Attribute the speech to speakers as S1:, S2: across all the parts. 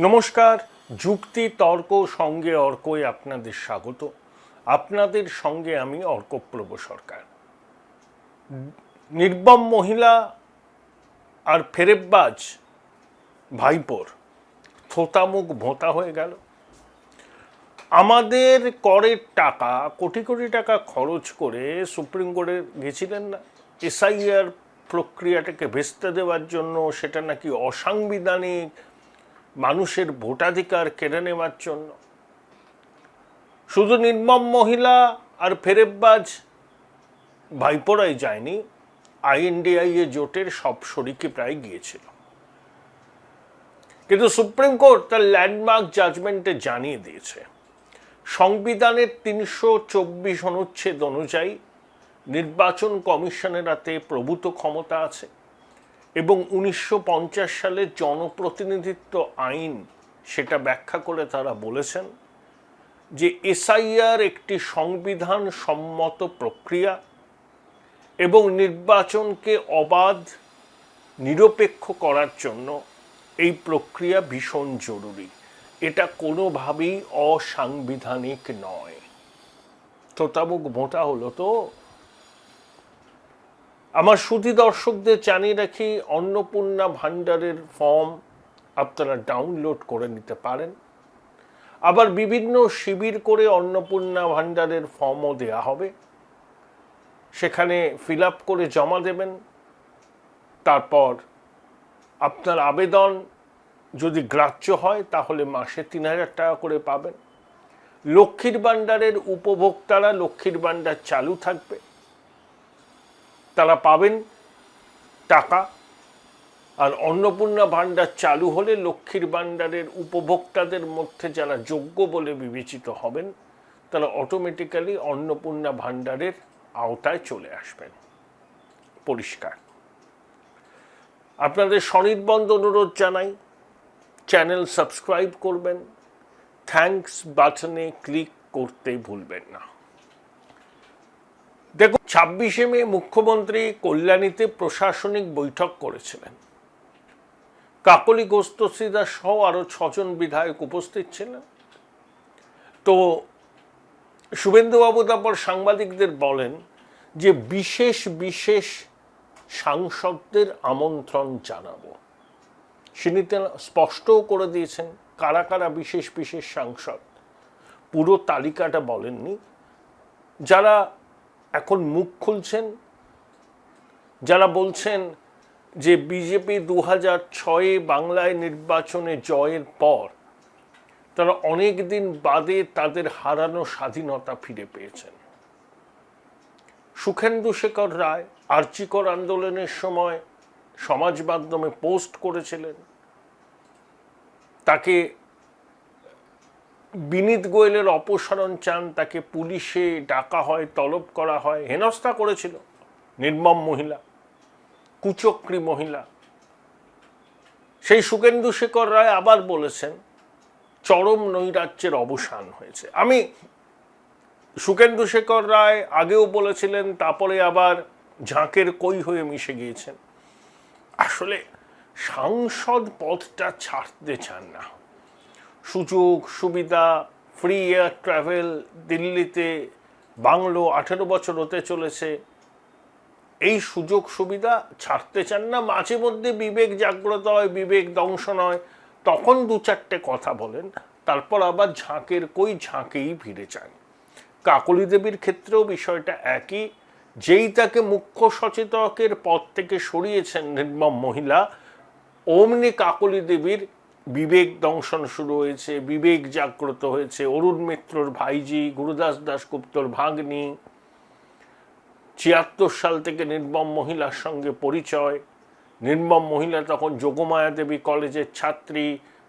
S1: নমস্কার, যুক্তি তর্ক সঙ্গে অর্কই আপনাদের স্বাগত। আপনাদের সঙ্গে আমি অর্কপ্রভ সরকার। নির্মম মহিলা আর ফেরেববাজ ভাইপোর থোতামুখ ভোঁতা হয়ে গেল। আমাদের করের টাকা, কোটি কোটি টাকা খরচ করে সুপ্রিম কোর্টে গেছিলেন না এসআইআর প্রক্রিয়াটাকে ভেস্তে দেওয়ার জন্য, সেটা নাকি অসাংবিধানিক, মানুষের ভোটাধিকার কেড়ে নেওয়ার জন্য। শুধু নির্মম মহিলা আর ফেরেববাজ ভাইপোরাই যায়নি, আইএনডিআইএ জোটের সব শরিকই প্রায় গিয়েছিল। কিন্তু সুপ্রিম কোর্ট তার ল্যান্ডমার্ক জাজমেন্টে জানিয়ে দিয়েছে, সংবিধানের ৩২৪ অনুচ্ছেদ অনুযায়ী নির্বাচন কমিশনের হাতে প্রভূত ক্ষমতা আছে এবং ১৯৫০ সালের জনপ্রতিনিধিত্ব আইন সেটা ব্যাখ্যা করে তারা বলেছেন যে এসআইআর একটি সংবিধান সম্মত প্রক্রিয়া এবং নির্বাচনকে অবাধ নিরপেক্ষ করার জন্য এই প্রক্রিয়া ভীষণ জরুরি। এটা কোনোভাবেই অসাংবিধানিক নয়। থোতামুখ ভোঁতা হলো তো। আমার সুধী দর্শকদের জানিয়ে রাখি, অন্নপূর্ণা ভাণ্ডারের ফর্ম আপনারা ডাউনলোড করে নিতে পারেন। আবার বিভিন্ন শিবির করে অন্নপূর্ণা ভাণ্ডারের ফর্মও দেওয়া হবে, সেখানে ফিল আপ করে জমা দেবেন। তারপর আপনার আবেদন যদি গ্রাহ্য হয় তাহলে মাসে ৩,০০০ টাকা করে পাবেন। লক্ষ্মীর ভাণ্ডারের উপভোক্তারা, লক্ষ্মীর ভাণ্ডার চালু থাকবে, তারা পাবেন টাকা। আর অন্নপূর্ণা ভাণ্ডার চালু হলে লক্ষ্মীর ভাণ্ডারের উপভোক্তাদের মধ্যে যারা যোগ্য বলে বিবেচিত হবেন তারা অটোমেটিক্যালি অন্নপূর্ণা ভাণ্ডারের আওতায় চলে আসবেন। পরিষ্কার। আপনাদের সনির্বন্ধ অনুরোধ জানাই, চ্যানেল সাবস্ক্রাইব করবেন, থ্যাঙ্কস বাটনে ক্লিক করতে ভুলবেন না। দেখুন, ২৬শে মে মুখ্যমন্ত্রী কল্যাণীতে প্রশাসনিক বৈঠক করেছিলেন। কাকলি গোস্তসিদা সহ আরো ৬ বিধায়ক উপস্থিত ছিলেন। তো শুভেন্দুবাবু তারপর সাংবাদিকদের বলেন যে বিশেষ বিশেষ সাংসদদের আমন্ত্রণ জানাবো। তিনি স্পষ্টও করে দিয়েছেন কারা কারা বিশেষ বিশেষ সাংসদ। পুরো তালিকাটা বলেননি। যারা এখন মুখ খুলছেন, যারা বলছেন যে বিজেপি ২০০৬ বাংলায় নির্বাচনে জয়ের পর তারা অনেক দিন বাদে তাদের হারানো স্বাধীনতা ফিরে পেয়েছেন। সুখেন্দু শেখর রায় আর্জিকর আন্দোলনের সময় সমাজ মাধ্যমে পোস্ট করেছিলেন, তাকে বিনীত গোয়েলের অপসারণ চান, তাকে পুলিশে ডাকা হয়, তলব করা হয়, হেনস্থা করেছিল নির্মম মহিলা, কুচক্রী মহিলা। সেই সুখেন্দু শেখর রায় আবার বলেছেন চরম নৈরাজ্যের অবসান হয়েছে। আমি সুখেন্দু শেখর রায় আগেও বলেছিলেন, তারপরে আবার ঝাঁকের কই হয়ে মিশে গিয়েছেন। আসলে সাংসদ পদটা ছাড়তে চান না। সুযোগ সুবিধা, ফ্রি এয়ার ট্রাভেল, দিল্লিতে বাংলো, ১৮ বছর হতে চলেছে, এই সুযোগ সুবিধা ছাড়তে চান না। মাঝে মধ্যে বিবেক জাগ্রত হয়, বিবেক দংশন হয়, তখন ২-৪টে কথা বলেন, তারপর আবার ঝাঁকের কই ঝাঁকেই ফিরে যান। কাকলি দেবীর ক্ষেত্রেও বিষয়টা একই। যেই তাকে মুখ্য সচেতকের পদ থেকে সরিয়েছেন নির্মম মহিলা, অমনি কাকলি দেবীর বিবেক দংশন শুরু হয়েছে, বিবেক জাগ্রত হয়েছে। অরুণ মিত্রর ভাইজি, গুরুদাস দাশগুপ্তর ভাগ্নি, ৭৬ সাল থেকে নির্মম মহিলার সঙ্গে পরিচয়। নির্মম মহিলা তখন যোগমায়া দেবী কলেজের ছাত্রী,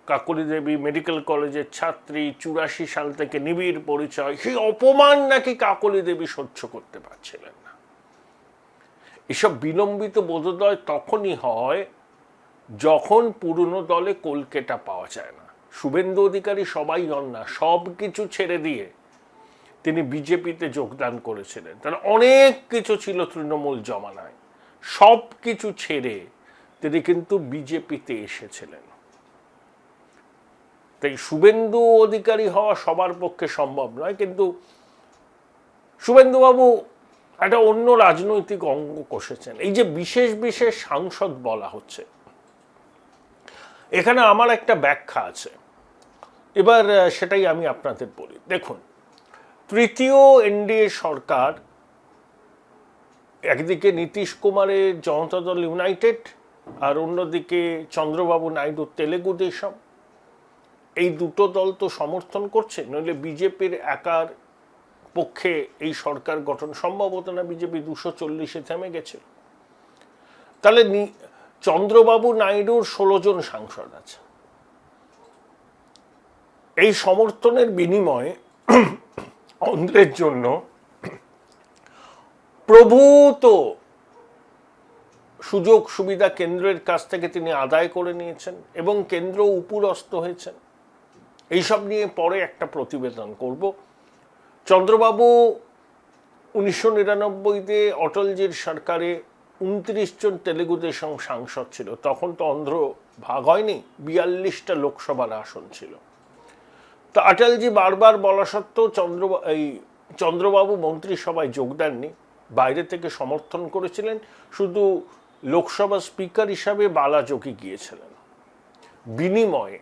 S1: কাকলি দেবী মেডিকেল কলেজের ছাত্রী। ৮৪ সাল থেকে নিবিড় পরিচয়। সেই অপমান নাকি কাকলি দেবী সহ্য করতে পারছিলেন না। এসব বিলম্বিত বোধোদয় তখনই হয় যখন পুরনো দলে কলকেটা পাওয়া যায় না। শুভেন্দু অধিকারী সবাই হন না, সব কিছু ছেড়ে দিয়ে তিনি বিজেপিতে যোগদান করেছিলেন। তার অনেক কিছু ছিল তৃণমূল জমানায়, সব কিছু ছেড়ে তিনি কিন্তু বিজেপিতে এসেছিলেন। তাই শুভেন্দু অধিকারী হওয়া সবার পক্ষে সম্ভব নয়, কিন্তু শুভেন্দুবাবু একটা অন্য রাজনৈতিক অঙ্গ কষেছেন। এই যে বিশেষ বিশেষ সাংসদ বলা হচ্ছে, এখানে আমার একটা ব্যাখ্যা আছে, এবার সেটাই আমি আপনাদের বলি। দেখুন, তৃতীয় এনডিএ সরকার, একদিকে নীতিশ কুমারের জনতা দল ইউনাইটেড আর অন্যদিকে চন্দ্রবাবু নাইডু তেলেগু দেশম, এই দুটো দল তো সমর্থন করছে, নইলে বিজেপির একার পক্ষে এই সরকার গঠন সম্ভব হতো না। বিজেপি 240-এ থেমে গেছে। তাহলে চন্দ্রবাবু নাইডুর 16 জন সাংসদ আছে। এই সমর্থনের বিনিময়ে অন্ধ্রের জন্য প্রভূত সুযোগ সুবিধা কেন্দ্রের কাছ থেকে তিনি আদায় করে নিয়েছেন এবং কেন্দ্র উপরস্থ হয়েছেন। এইসব নিয়ে পরে একটা প্রতিবেদন করব। চন্দ্রবাবু 1999-তে অটলজির সরকারে 29 জন তেলেগু দেশম সাংসদ ছিল। তখন তো অন্ধ্র ভাগ হয়নি, 42টা লোকসভার আসন ছিল। তো অটলজি বারবার বলা সত্ত্বেও চন্দ্রবাবু মন্ত্রিসভায় যোগ দেননি, বাইরে থেকে সমর্থন করেছিলেন। শুধু লোকসভা স্পিকার হিসাবে বালাযোগী গিয়েছিলেন। বিনিময়ে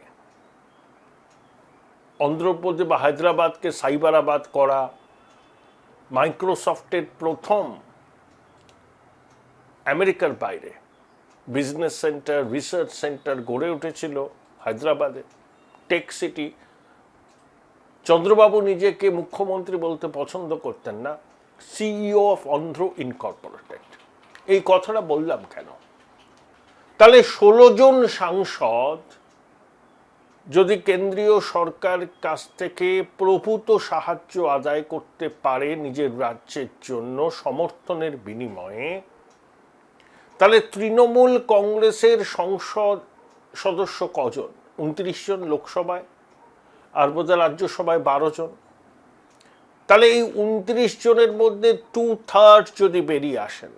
S1: অন্ধ্রপ্রদেশ বা হায়দ্রাবাদকে সাইবারাবাদ করা, মাইক্রোসফটের প্রথম আমেরিকার বাইরে বিজনেস সেন্টার, রিসার্চ সেন্টার গড়ে উঠেছিল হায়দ্রাবাদে, টেক সিটি। চন্দ্রবাবু নিজেকে মুখ্যমন্ত্রী বলতে পছন্দ করতেন না, সিইও অফ অন্ধ্র ইনকর্পোরেটেড। এই কথাটা বললাম কেন? তাহলে 16 জন সাংসদ যদি কেন্দ্রীয় সরকার কাছ থেকে প্রভূত সাহায্য আদায় করতে পারে নিজের রাজ্যের জন্য সমর্থনের বিনিময়ে, তাহলে তৃণমূল কংগ্রেসের সংসদ সদস্য কজন? 29 জন লোকসভায়, আর বোধহয় রাজ্যসভায় 12 জন। তাহলে এই 29 জনের মধ্যে 2/3 যদি বেরিয়ে আসেন,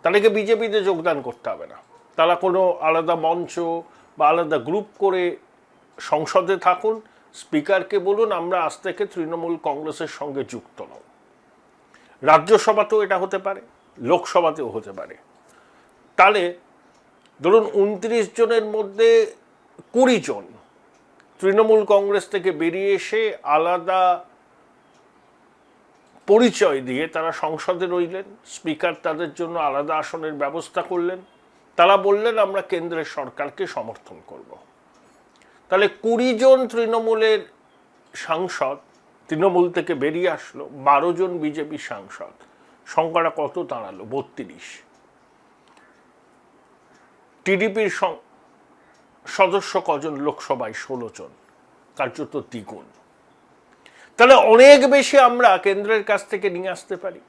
S1: তাহলে কি বিজেপিতে যোগদান করতে হবে না? তারা কোনো আলাদা মঞ্চ বা আলাদা গ্রুপ করে সংসদে থাকুন, স্পিকারকে বলুন আমরা আজ থেকে তৃণমূল কংগ্রেসের সঙ্গে যুক্ত নব। রাজ্যসভাতেও এটা হতে পারে, লোকসভাতেও হতে পারে। তাহলে ধরুন 29 জনের মধ্যে 20 জন তৃণমূল কংগ্রেস থেকে বেরিয়ে এসে আলাদা পরিচয় দিয়ে তারা সংসদে রইলেন, স্পিকার তাদের জন্য আলাদা আসনের ব্যবস্থা করলেন, তারা বললেন আমরা কেন্দ্রের সরকারকে সমর্থন করব। তাহলে 20 জন তৃণমূলের সাংসদ তৃণমূল থেকে বেরিয়ে আসলো, 12 জন বিজেপি সাংসদ, সংখ্যাটা কত দাঁড়ালো? 32। টিডিপির সদস্য কজন লোকসভায়? 16 জন, কার্যত দ্বিগুণ। তাহলে অনেক বেশি আমরা কেন্দ্রের কাছ থেকে নিয়ে আসতে পারি।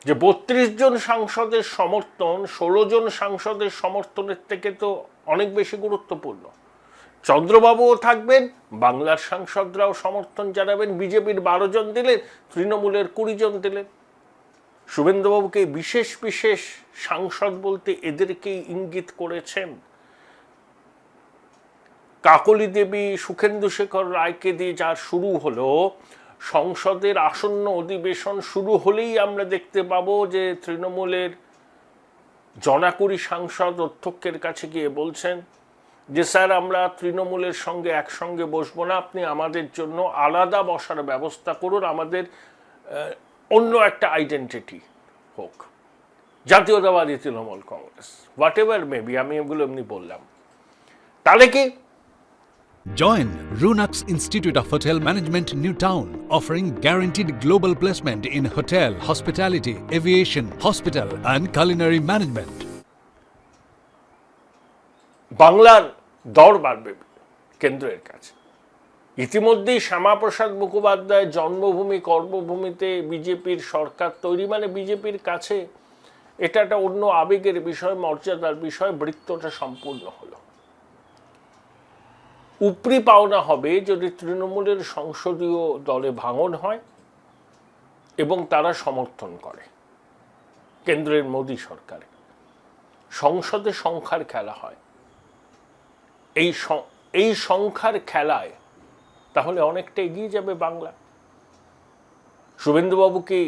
S1: যে 32 জন সাংসদের সমর্থন 16 জন সাংসদের সমর্থনের থেকে তো অনেক বেশি গুরুত্বপূর্ণ। চন্দ্রবাবুও থাকবেন, বাংলার সাংসদরাও সমর্থন জানাবেন। বিজেপির 12 জন দিলেন, তৃণমূলের 20 জন দিলেন। শুভেন্দুবাবুকে বিশেষ বিশেষ সাংসদ বলতে এদেরকেই ইঙ্গিত করেছেন। কাকলি দেবী, সুখেন্দু শেখর রায়কে দিয়ে যা শুরু হলো, সংসদের আসন্ন অধিবেশন শুরু হলেই আমরা দেখতে পাবো যে তৃণমূলের জনাকুড়ি সাংসদ অধ্যক্ষের কাছে গিয়ে বলছেন যে স্যার আমরা তৃণমূলের সঙ্গে একসঙ্গে বসবো না, আপনি আমাদের জন্য আলাদা বসার ব্যবস্থা করুন, আমাদের অন্য একটা আইডেন্টিটি হোক, জাতীয়তাবাদী Trinamool Congress, what ever maybe. আমি এগুলো এমনি বললাম। তাহলে কি
S2: Join Runux Institute of Hotel Management, New Town, offering guaranteed global placement in hotel, hospitality, aviation, hospital and culinary management.
S1: বাংলার দর বাড়বে কেন্দ্রের কাছে। ইতিমধ্যেই শ্যামাপ্রসাদ মুখোপাধ্যায় জন্মভূমি কর্মভূমিতে বিজেপির সরকার তৈরি, মানে বিজেপির কাছে এটা একটা অন্য আবেগের বিষয়, মর্যাদার বিষয়। বৃত্তটা সম্পূর্ণ হলো। উপরি পাওনা হবে যদি তৃণমূলের সংসদীয় দলে ভাঙন হয় এবং তারা সমর্থন করে কেন্দ্রের মোদী সরকারে। সংসদে সংখ্যার খেলা হয়। এই এই সংখ্যার খেলায় তাহলে অনেকটা এগিয়ে যাবে বাংলা। শুভেন্দুবাবু কি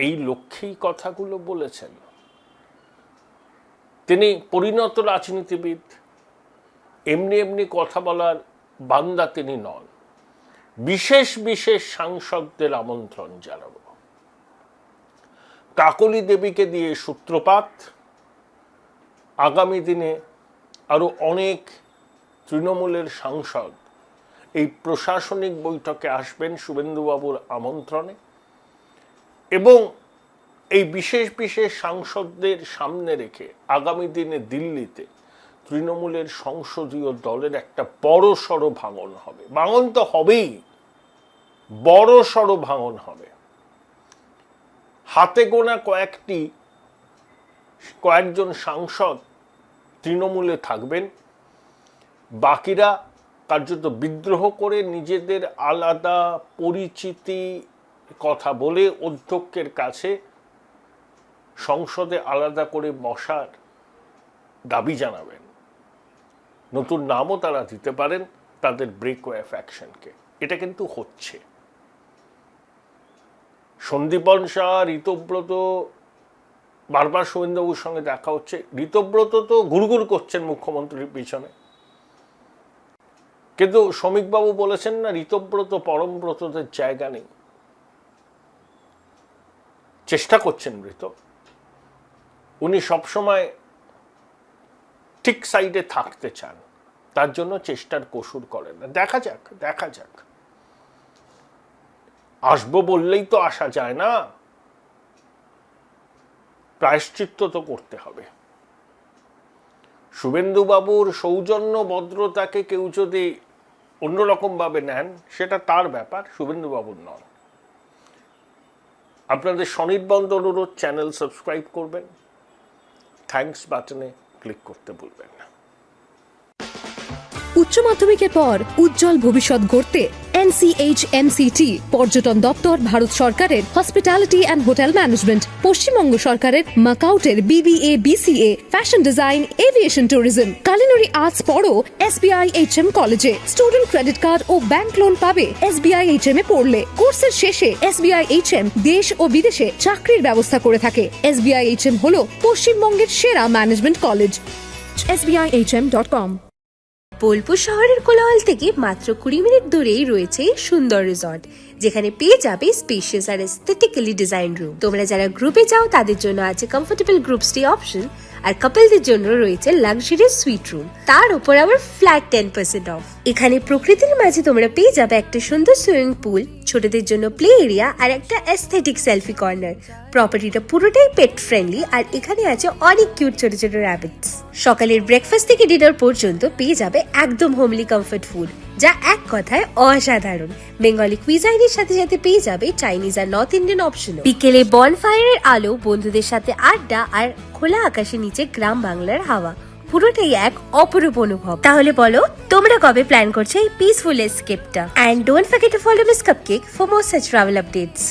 S1: এই লক্ষ্যেই কথাগুলো বলেছেন? তিনি পরিণত রাজনীতিবিদ, এমনি এমনি কথা বলার বান্দা তিনি নন। বিশেষ বিশেষ সাংসদদের আমন্ত্রণ জানাব। কাকলি দেবীকে দিয়ে সূত্রপাত, আগামী দিনে আরো অনেক তৃণমূলের সাংসদ এই প্রশাসনিক বৈঠকে আসবেন শুভেন্দুবাবুর আমন্ত্রণে, এবং এই বিশেষ বিশেষ সাংসদদের সামনে রেখে আগামী দিনে দিল্লিতে তৃণমূলের সংসদীয় দলের একটা বড় সড়ো ভাঙন হবে। ভাঙন তো হবেই, বড় সড়ো ভাঙন হবে। হাতে গোনা কয়েকজন সাংসদ তৃণমূলে থাকবেন, বাকিরা কার্যত বিদ্রোহ করে নিজেদের আলাদা পরিচিতি কথা বলে অধ্যক্ষের কাছে সংসদে আলাদা করে বসার দাবি জানাবেন। নতুন নামও তারা দিতে পারেন তাদের ব্রেকওয়ে ফ্যাকশনকে। এটা কিন্তু হচ্ছে। সন্দীপন শাহ, ঋতব্রত, বারবার শুভেন্দুবাবুর সঙ্গে দেখা হচ্ছে। ঋতব্রত তো ঘুরঘুর করছেন মুখ্যমন্ত্রীর পিছনে, কিন্তু শ্রমিকবাবু বলেছেন না, ঋতব্রত পরমব্রতদের জায়গা নেই। চেষ্টা করছেন ঋত, উনি সবসময় ঠিক সাইডে থাকতে চান, তার জন্য চেষ্টার কসুর করেন না। দেখা যাক। আসবো বললেই তো আসা যায় না, প্রায়শ্চিত্ত তো করতে হবে। শুভেন্দুবাবুর সৌজন্য ভদ্রতাকে কেউ যদি অন্যরকম ভাবে নেন, সেটা তার ব্যাপার, শুভেন্দুবাবুর নন। আপনাদের স্বনির্বন্ধ অনুরোধ, চ্যানেল সাবস্ক্রাইব করবেন, থ্যাঙ্কস বাটনে ক্লিক করতে ভুলবেন না।
S3: উচ্চ মাধ্যমিকের পর উজ্জ্বল ভবিষ্যৎ গড়তে NCHMCT পর্যটন দপ্তর, ভারত সরকারের hospitality and hotel management, Paschimbanga সরকারের মাকাউটের BBA BCA, fashion design, aviation tourism, culinary arts পড়ো SBI HM কলেজে। স্টুডেন্ট ক্রেডিট কার্ড ও ব্যাংক লোন পাবে SBI HM এ পড়লে। কোর্সের শেষে SBI HM দেশ ও বিদেশে চাকরির ব্যবস্থা করে থাকে। SBI HM হলো পশ্চিমবঙ্গের সেরা ম্যানেজমেন্ট কলেজ। SBIHM.com।
S4: বোলপুর শহরের কোলাহল থেকে মাত্র 20 মিনিট দূরেই রয়েছে সুন্দর রিসর্ট, যেখানে পেয়ে যাবে স্পেশিয়াস আর এস্থেটিক্যালি ডিজাইন রুম। তোমরা যারা গ্রুপে যাও তাদের জন্য আছে কমফোর্টেবল গ্রুপ স্টে অপশন, আর কাপলদের জন্য রয়েছে লাক্সারিয়াস সুইট রুম, তার উপর আবার ফ্ল্যাট 10% অফ। এখানে প্রকৃতির মাঝে তোমরা পেয়ে যাবে একটা সুন্দর সুইমিং পুল, ছোটদের জন্য প্লে এরিয়া আর একটা এস্থেটিক সেলফি কর্নার। প্রপার্টিটা পুরোটাই পেট ফ্রেন্ডলি, আর এখানে আছে অনেক কিউট ছোট ছোট র্যাবিটস। সকালের ব্রেকফাস্ট থেকে ডিনার পর্যন্ত পেয়ে যাবে একদম হোমলি কমফর্ট ফুড, যা এক কথায় অসাধারণ। বেঙ্গলি কুইজাইনের সাথে সাথে পেয়ে যাবে চাইনিজ আর নর্থ ইন্ডিয়ান অপশনও। বিকেলে বনফায়ারের আলো, বন্ধুদের সাথে আড্ডা আর খোলা আকাশের নিচে গ্রাম বাংলার হাওয়া, পুরোটাই এক অপরূপ অনুভব। তাহলে বলো, তোমরা কবে প্ল্যান করছো এই পিসফুল এসকেপটা? And don't forget to follow Miss Cupcake for more such travel updates.